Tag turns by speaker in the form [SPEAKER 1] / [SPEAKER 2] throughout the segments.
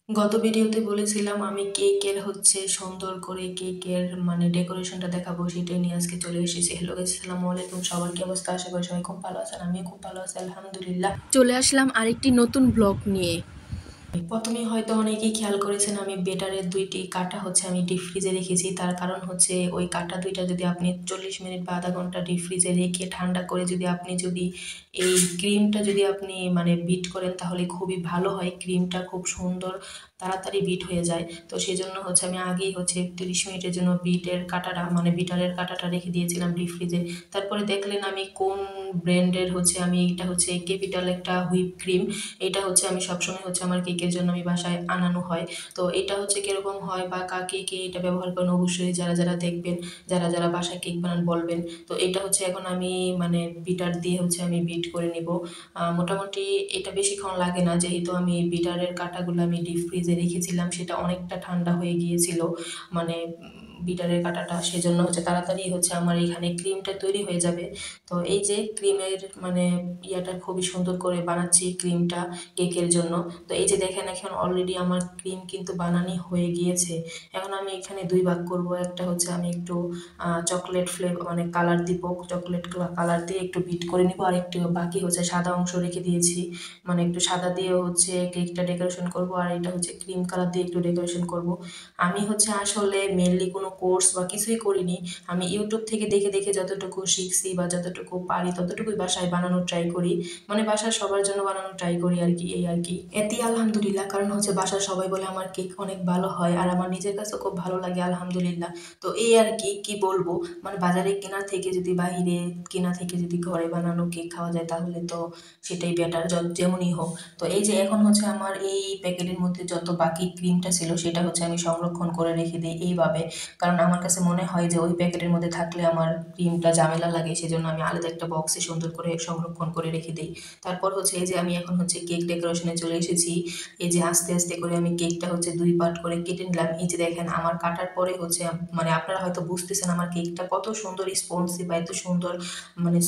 [SPEAKER 1] গত ভিডিওতে বলেছিলাম আমি কেকের সুন্দর করে কেকের ডেকোরেশনটা দেখাবো, সেটাই নিয়ে আজকে চলে এসেছি। হ্যালো গাইস, আসসালামু আলাইকুম। সবার কি অবস্থা? আশা করি সবাই খুব ভালো আছেন। আমিও খুব ভালো আছি, আলহামদুলিল্লাহ। চলে আসলাম আরেকটি নতুন ব্লগ নিয়ে। প্রথমে হয়তো অনেকেই খেয়াল করেছেন আমি বেটারের দুইটি কাটা আমি ডিপ ফ্রিজে রেখেছি। তার কারণ ওই কাটা দুইটা যদি আপনি 40 মিনিট বা আধা ঘন্টা ডিপ ফ্রিজে রেখে ঠান্ডা করে যদি এই ক্রিমটা যদি আপনি বিট করেন তাহলে খুবই ভালো হয়। ক্রিমটা খুব সুন্দর তাড়াতাড়ি বিট হয়ে যায়। তো সেজন্য আমি আগেই 30 মিনিটের জন্য বিটারের কাটাটা রেখে দিয়েছিলাম ডিপ ফ্রিজে। তারপরে দেখলেন আমি কোন ব্র্যান্ডের আমি এটা ক্যাপিটাল একটা হুইপ ক্রিম। এটা আমি সবসময় আমার কেকের জন্য আমি বাসায় আনানো হয়। তো এটা কিরকম হয় বা কে এটা ব্যবহার করেন অবশ্যই যারা যারা দেখবেন, যারা যারা বাসায় কেক বানান বলবেন। তো এটা এখন আমি বিটার দিয়ে আমি বিট করে নিব। মোটামুটি এটা বেশিক্ষণ লাগে না, যেহেতু আমি বিটারের কাঁটাগুলো আমি ডিপ ফ্রিজে রেখেছিলাম, সেটা অনেকটা ঠান্ডা হয়ে গিয়েছিল। মানে বিটারের কাঁটাটা, সেজন্য তাড়াতাড়ি আমার এখানে ক্রিমটা তৈরি হয়ে যাবে। তো এই যে ক্রিমের ইয়াটা খুবই সুন্দর করে বানাচ্ছি ক্রিমটা কেকের জন্য। তো এই যে দেখেন এখন অলরেডি আমার ক্রিম কিন্তু বানানি হয়ে গিয়েছে। এখন আমি এখানে দুই ভাগ করব। একটা আমি একটু চকলেট ফ্লেভার কালার দিব, চকলেট কালার দিয়ে একটু বিট করে নিব। আর একটু বাকি সাদা অংশ রেখে দিয়েছি, একটু সাদা দিয়ে কেকটা ডেকোরেশন করব। আর এটা ক্রিম কালার দিয়ে একটু ডেকোরেশন করব। আমি আসলে মেনলি কোনো কোর্স বা কিছুই করিনি। আমি ইউটিউব থেকে দেখে দেখে যতটুকু শিখছি বা যতটুকু পারি ততটুকুই বাসায় বানানোর ট্রাই করি। বাসার সবার জন্য বানানোর ট্রাই করি আর কি, এই আর কি। এতেই আলহামদুলিল্লাহ, কারণ বাসার সবাই বলে আমার কেক অনেক ভালো হয় আর আমার নিজের কাছে খুব ভালো লাগে, আলহামদুলিল্লাহ। তো এই আর কি, কি বলবো, বাজারে কেনা থেকে যদি বাহিরে কেনা থেকে যদি ঘরে বানানো কেক খাওয়া যায় তাহলে তো সেটাই বেটার, যেমনই হোক। তো এই যে এখন আমার এই প্যাকেটের মধ্যে যত বাকি ক্রিমটা ছিল সেটা আমি সংরক্ষণ করে রেখে দিই এইভাবে। কারণ আমার কাছে মনে হয় যে ওই প্যাকেটের মধ্যে থাকলে আমার ক্রিমটা ঝামেলা লাগে, সেজন্য আমি আলাদা একটা বক্সে সুন্দর করে সংরক্ষণ করে রেখে দিই। তারপর এই যে আমি এখন কেক ডেকোরেশনে চলে এসেছি। এই যে আস্তে আস্তে করে আমি কেকটা দুই পার্ট করে কেটে নিলাম। এই যে দেখেন আমার কাটার পরে আপনারা হয়তো বুঝতেছেন আমার কেকটা কত সুন্দর স্পঞ্জি বা এত সুন্দর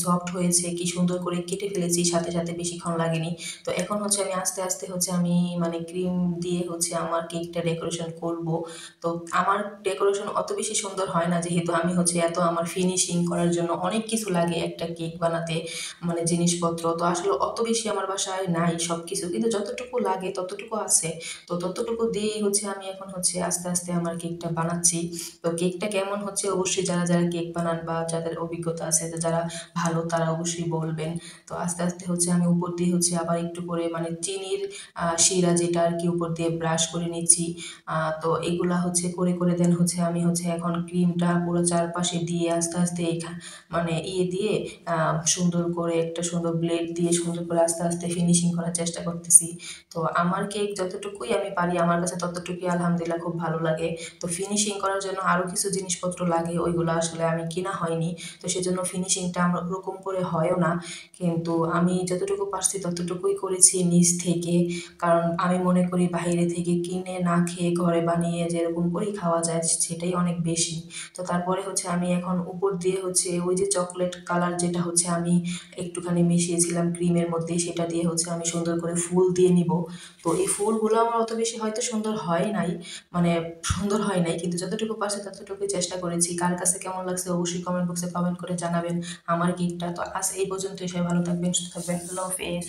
[SPEAKER 1] সফট হয়েছে, কি সুন্দর করে কেটে ফেলেছি, সাথে সাথে বেশিক্ষণ লাগেনি। তো এখন আমি আস্তে আস্তে আমি ক্রিম দিয়ে আমার কেকটা ডেকোরেশন করব। তো আমার ডেকোরেশন অত বেশি সুন্দর হয় না, যেহেতু আমি এত আমার ফিনিশিং করার জন্য অনেক কিছু লাগে একটা কেক বানাতে, জিনিসপত্র তো আসলে অত বেশি আমার বাসায় নাই সব কিছু, কিন্তু যতটুকু লাগে ততটুকু আছে। তো ততটুকু দিয়েই আমি এখন আস্তে আস্তে আমার কেকটা বানাচ্ছি। তো কেকটা কেমন অবশ্যই যারা যারা কেক বানান বা যাদের অভিজ্ঞতা আছে, যারা ভালো, তারা অবশ্যই বলবেন। তো আস্তে আস্তে আমি উপর দিয়ে আবার একটু করে চিনির শিরা যেটা আর কি উপর দিয়ে ব্রাশ করে নিচ্ছি। তো এগুলা করে করে দেন আমি এখন ক্রিমটা পুরো চারপাশে দিয়ে আস্তে আস্তে ইয়ে দিয়ে সুন্দর করে একটা সুন্দর ব্লেড দিয়ে সুন্দর করে আস্তে আস্তে ফিনিশিং করার চেষ্টা করতেছি। তো আমার কেক যতটুকুই আমি পারি আমার কাছে ততটুকুই আলহামদুলিল্লাহ খুব ভালো লাগে। তো ফিনিশিং করার জন্য আরও কিছু জিনিসপত্র লাগে, ওইগুলো আসলে আমি কিনা হয়নি। তো সেজন্য ফিনিশিংটা আমার ওরকম করে হয়ও না, কিন্তু আমি যতটুকু পারছি ততটুকুই করেছি নিজ থেকে। কারণ আমি মনে করি বাইরে থেকে কিনে না খেয়ে ঘরে বানিয়ে যেরকম করেই খাওয়া যায় সেটাই অনেক বেশি। তো তারপরে আমি এখন উপর দিয়ে ওই যে চকলেট কালার যেটা আমি একটুখানি মিশিয়েছিলাম ক্রিমের মধ্যে, সেটা দিয়ে আমি সুন্দর করে ফুল দিয়ে নিব। তো এই ফুলগুলো আমার অত বেশি হয়তো সুন্দর হয় নাই, মানে সুন্দর হয় নাই, কিন্তু যতটুকু পারছি ততটুকুই চেষ্টা করেছি। কার কাছে কেমন লাগছে অবশ্যই কমেন্ট বক্সে কমেন্ট করে জানাবেন আমার কেকটা। তো আজ এই পর্যন্তই, সবাই ভালো থাকবেন, সুস্থ থাকবেন, আল্লাহ হাফেজ।